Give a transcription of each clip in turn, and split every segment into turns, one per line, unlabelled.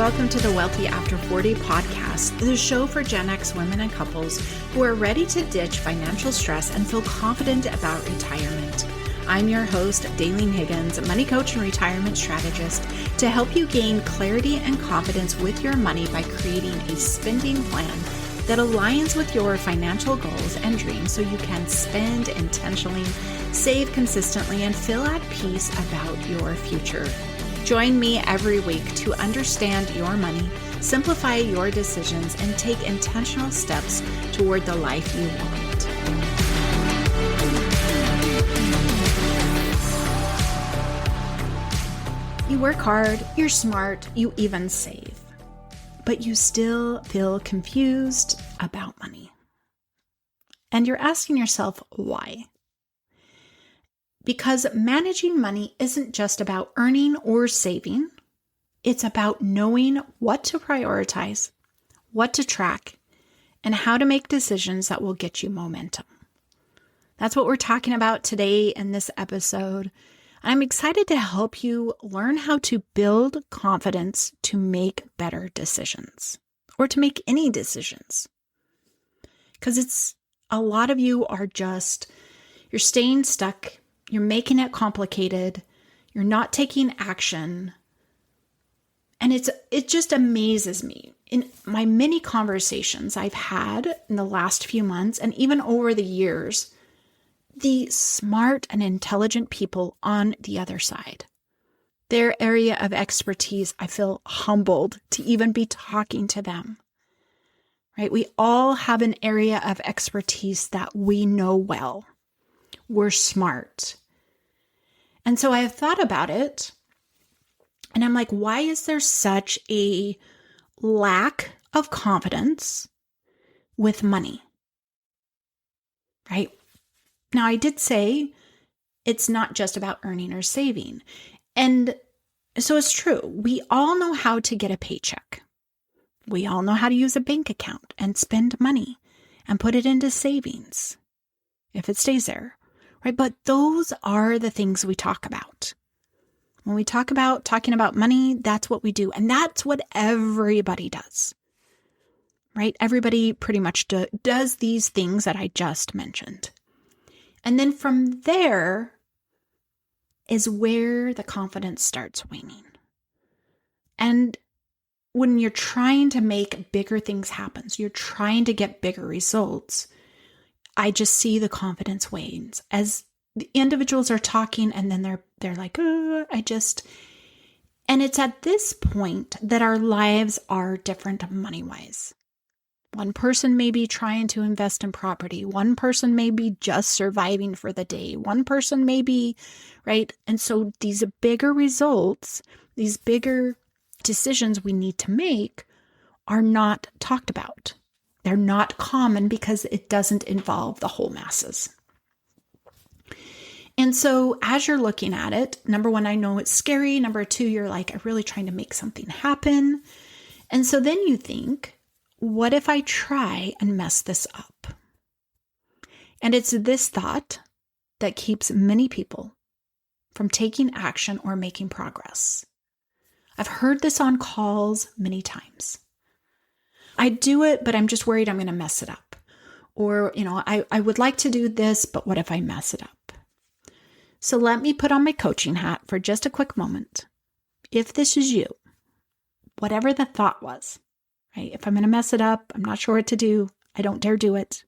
welcome to the Wealthy After 40 podcast, the show for Gen X women and couples who are ready to ditch financial stress and feel confident about retirement. I'm your host, Daleen Higgins, money coach and retirement strategist, to help you gain clarity and confidence with your money by creating a spending plan that aligns with your financial goals and dreams so you can spend intentionally, save consistently, and feel at peace about your future. Join me every week to understand your money, simplify your decisions, and take intentional steps toward the life you want. You work hard, you're smart, you even save, but you still feel confused about money. And you're asking yourself why. Because managing money isn't just about earning or saving. It's about knowing what to prioritize, what to track, and how to make decisions that will get you momentum. That's what we're talking about today in this episode. I'm excited to help you learn how to build confidence to make better decisions or to make any decisions. Because a lot of you are you're staying stuck. You're making it complicated. You're not taking action. And it just amazes me. In my many conversations I've had in the last few months and even over the years, the smart and intelligent people on the other side, their area of expertise, I feel humbled to even be talking to them. Right? We all have an area of expertise that we know well. We're smart. And so I have thought about it, and I'm like, why is there such a lack of confidence with money? Right? Now, I did say it's not just about earning or saving. And so it's true. We all know how to get a paycheck. We all know how to use a bank account and spend money and put it into savings if it stays there. Right? But those are the things we talk about. When we talk about talking about money, that's what we do. And that's what everybody does. Right? Everybody pretty much does these things that I just mentioned. And then from there is where the confidence starts waning. And when you're trying to make bigger things happen, so you're trying to get bigger results, I just see the confidence wanes as the individuals are talking, and then they're like, and it's at this point that our lives are different money-wise. One person may be trying to invest in property. One person may be just surviving for the day. One person may be, right? And so these bigger results, these bigger decisions we need to make are not talked about. They're not common because it doesn't involve the whole masses. And so as you're looking at it, number one, I know it's scary. Number two, you're like, I'm really trying to make something happen. And so then you think, what if I try and mess this up? And it's this thought that keeps many people from taking action or making progress. I've heard this on calls many times. I do it, but I'm just worried I'm going to mess it up. Or, I would like to do this, but what if I mess it up? So let me put on my coaching hat for just a quick moment. If this is you, whatever the thought was, right? If I'm going to mess it up, I'm not sure what to do, I don't dare do it.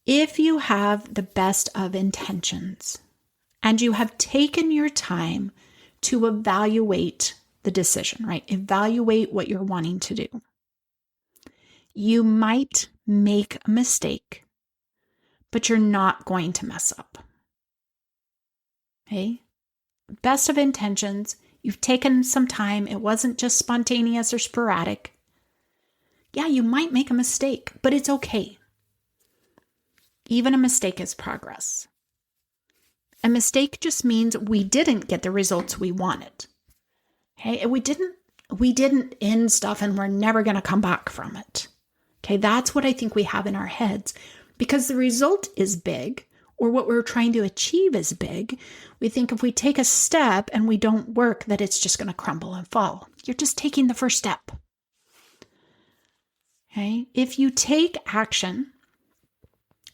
If you have the best of intentions and you have taken your time to evaluate the decision, right? Evaluate what you're wanting to do. You might make a mistake, but you're not going to mess up. Okay? Best of intentions. You've taken some time. It wasn't just spontaneous or sporadic. Yeah, you might make a mistake, but it's okay. Even a mistake is progress. A mistake just means we didn't get the results we wanted. Okay, we didn't end stuff and we're never going to come back from it. Okay, that's what I think we have in our heads because the result is big or what we're trying to achieve is big. We think if we take a step and we don't work, that it's just going to crumble and fall. You're just taking the first step. Okay? If you take action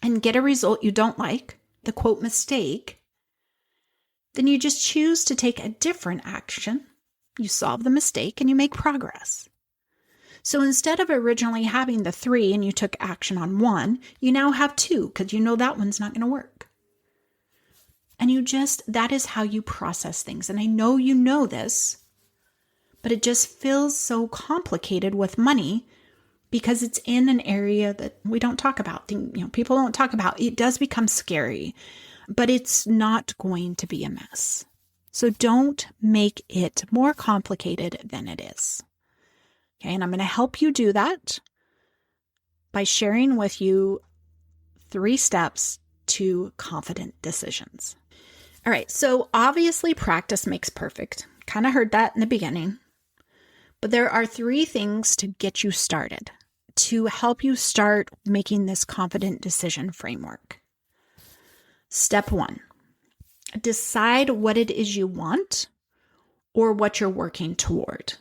and get a result you don't like, the quote mistake, then you just choose to take a different action. You solve the mistake and you make progress. So instead of originally having the 3 and you took action on 1, you now have 2 because you know that one's not going to work. And that is how you process things. And I know you know this, but it just feels so complicated with money because it's in an area that we don't talk about. People don't talk about. It does become scary, but it's not going to be a mess. So don't make it more complicated than it is. Okay, and I'm going to help you do that by sharing with you 3 steps to confident decisions. All right, so obviously practice makes perfect. Kind of heard that in the beginning. But there are 3 things to get you started, to help you start making this confident decision framework. Step 1, decide what it is you want or what you're working toward.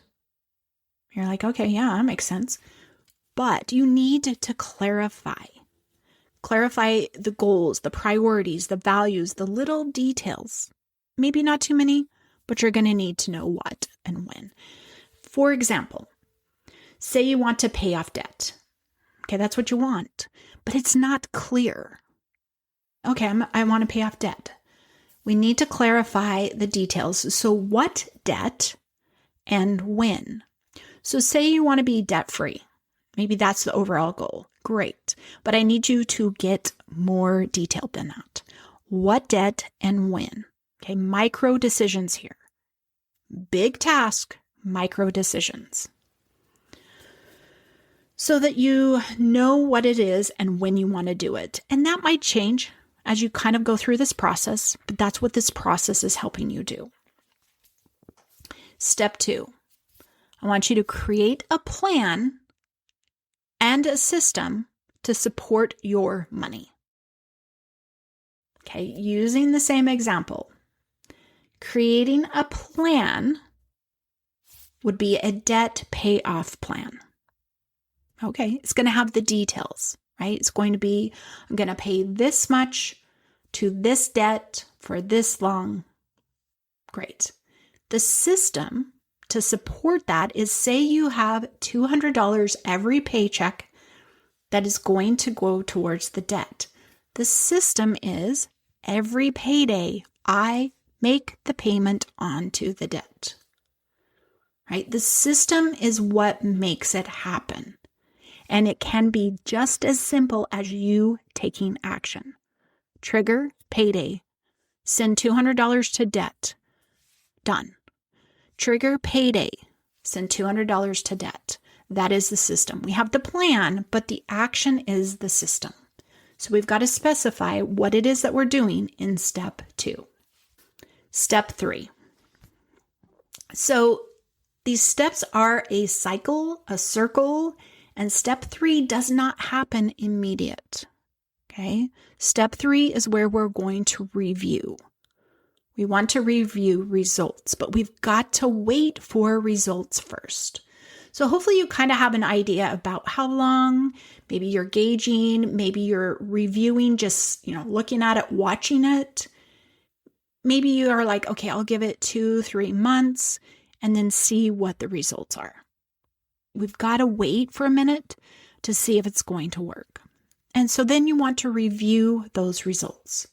You're like, okay, yeah, that makes sense. But you need to clarify. Clarify the goals, the priorities, the values, the little details. Maybe not too many, but you're going to need to know what and when. For example, say you want to pay off debt. Okay, that's what you want, but it's not clear. Okay, I want to pay off debt. We need to clarify the details. So what debt and when? So say you want to be debt-free. Maybe that's the overall goal. Great. But I need you to get more detailed than that. What debt and when? Okay, micro decisions here. Big task, micro decisions. So that you know what it is and when you want to do it. And that might change as you kind of go through this process, but that's what this process is helping you do. Step 2. I want you to create a plan and a system to support your money. Okay, using the same example, creating a plan would be a debt payoff plan. Okay, it's going to have the details, right? It's going to be, I'm going to pay this much to this debt for this long. Great. The system to support that is, say you have $200 every paycheck that is going to go towards the debt. The system is every payday, I make the payment onto the debt. Right? The system is what makes it happen. And it can be just as simple as you taking action. Trigger, payday, send $200 to debt. Done. Trigger, payday, send $200 to debt. That is the system. We have the plan, but the action is the system. So we've got to specify what it is that we're doing in step 2. Step 3. So these steps are a cycle, a circle, and step 3 does not happen immediate. Okay? Step 3 is where we're going to review. We want to review results, but we've got to wait for results first. So hopefully you kind of have an idea about how long, maybe you're gauging, maybe you're reviewing, just, looking at it, watching it. Maybe you are like, okay, I'll give it 2-3 months and then see what the results are. We've got to wait for a minute to see if it's going to work. And so then you want to review those results.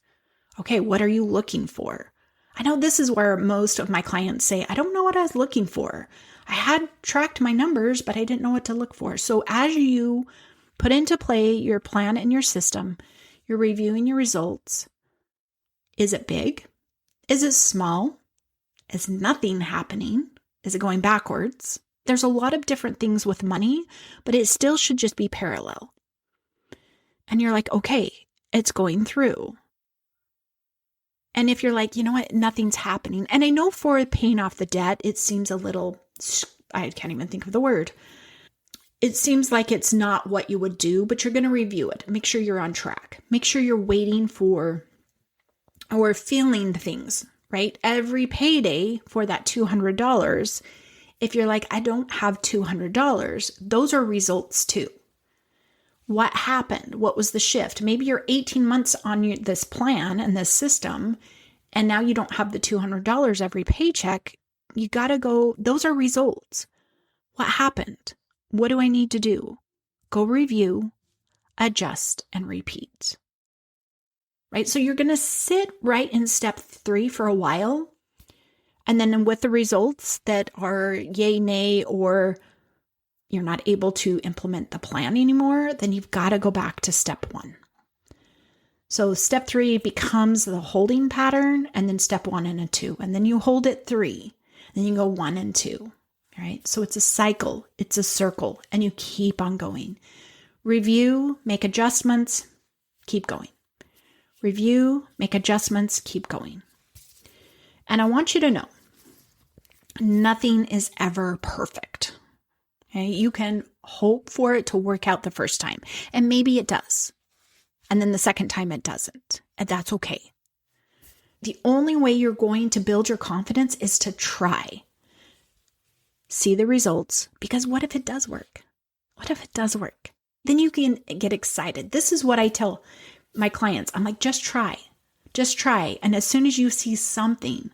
Okay, what are you looking for? I know this is where most of my clients say, I don't know what I was looking for. I had tracked my numbers, but I didn't know what to look for. So as you put into play your plan and your system, you're reviewing your results. Is it big? Is it small? Is nothing happening? Is it going backwards? There's a lot of different things with money, but it still should just be parallel. And you're like, okay, it's going through. And if you're like, you know what, nothing's happening. And I know for paying off the debt, it seems a little, I can't even think of the word. It seems like it's not what you would do, but you're going to review it. Make sure you're on track. Make sure you're waiting for or feeling things, right? Every payday for that $200, if you're like, I don't have $200, those are results too. What happened? What was the shift? Maybe you're 18 months on this plan and this system, and now you don't have the $200 every paycheck. You got to go, those are results. What happened? What do I need to do? Go review, adjust, and repeat. Right? So you're going to sit right in step 3 for a while. And then with the results that are yay, nay, or you're not able to implement the plan anymore, then you've got to go back to step 1. So step 3 becomes the holding pattern, and then step 1 and a 2. And then you hold it 3. Then you go 1 and 2. Right? So it's a cycle. It's a circle. And you keep on going. Review, make adjustments, keep going. Review, make adjustments, keep going. And I want you to know, nothing is ever perfect. Okay? You can hope for it to work out the first time, and maybe it does. And then the second time it doesn't, and that's okay. The only way you're going to build your confidence is to try. See the results, because what if it does work? What if it does work? Then you can get excited. This is what I tell my clients. I'm like, just try. Just try. And as soon as you see something,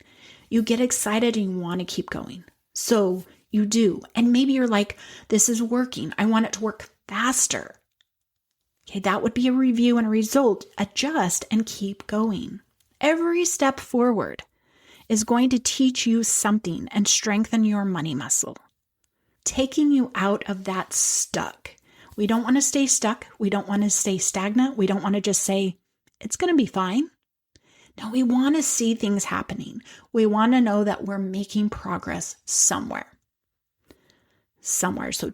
you get excited and you want to keep going. So you do. And maybe you're like, this is working. I want it to work faster. Okay, that would be a review and a result. Adjust and keep going. Every step forward is going to teach you something and strengthen your money muscle, taking you out of that stuck. We don't want to stay stuck. We don't want to stay stagnant. We don't want to just say, it's going to be fine. No, we want to see things happening. We want to know that we're making progress somewhere. So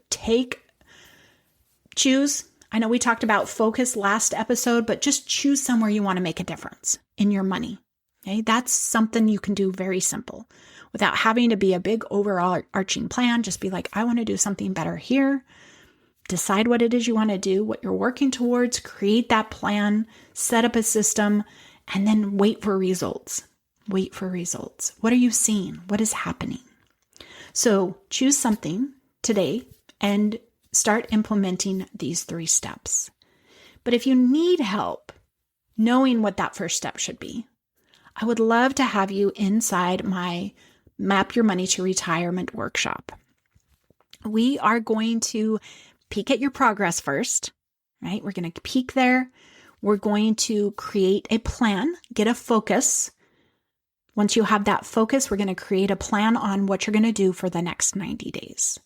choose. I know we talked about focus last episode, but just choose somewhere you want to make a difference in your money. Okay, that's something you can do very simple without having to be a big overarching plan. Just be like, I want to do something better here. Decide what it is you want to do, what you're working towards, create that plan, set up a system, and then wait for results. Wait for results. What are you seeing? What is happening? So choose something today and start implementing these 3 steps. But if you need help knowing what that first step should be, I would love to have you inside my Map Your Money to Retirement workshop. We are going to peek at your progress first, right? We're going to peek there. We're going to create a plan, get a focus. Once you have that focus, we're going to create a plan on what you're going to do for the next 90 days.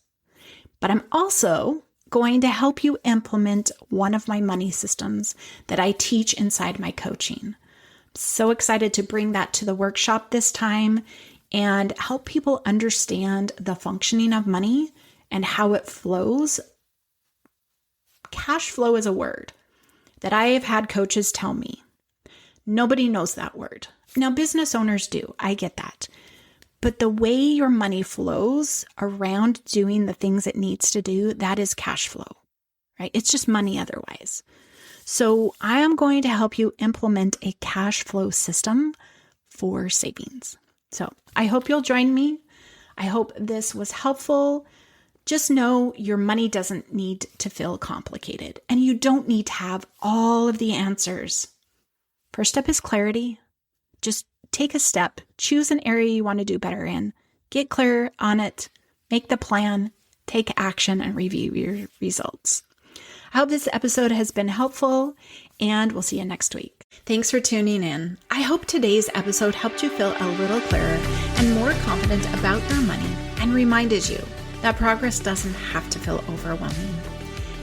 But I'm also going to help you implement one of my money systems that I teach inside my coaching. I'm so excited to bring that to the workshop this time and help people understand the functioning of money and how it flows. Cash flow is a word that I have had coaches tell me. Nobody knows that word. Now, business owners do. I get that. But the way your money flows around doing the things it needs to do, that is cash flow, right? It's just money otherwise. So I am going to help you implement a cash flow system for savings. So I hope you'll join me. I hope this was helpful. Just know your money doesn't need to feel complicated, and you don't need to have all of the answers. First step is clarity. Just take a step, choose an area you want to do better in, get clear on it, make the plan, take action, and review your results. I hope this episode has been helpful, and we'll see you next week. Thanks for tuning in. I hope today's episode helped you feel a little clearer and more confident about your money and reminded you that progress doesn't have to feel overwhelming.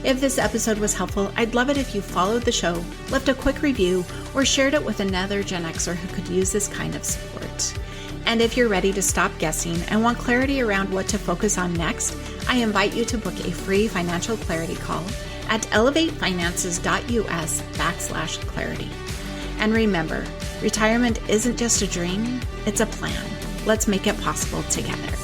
If this episode was helpful, I'd love it if you followed the show, left a quick review, or shared it with another Gen Xer who could use this kind of support. And if you're ready to stop guessing and want clarity around what to focus on next, I invite you to book a free financial clarity call at elevatefinances.us/clarity. And remember, retirement isn't just a dream, it's a plan. Let's make it possible together.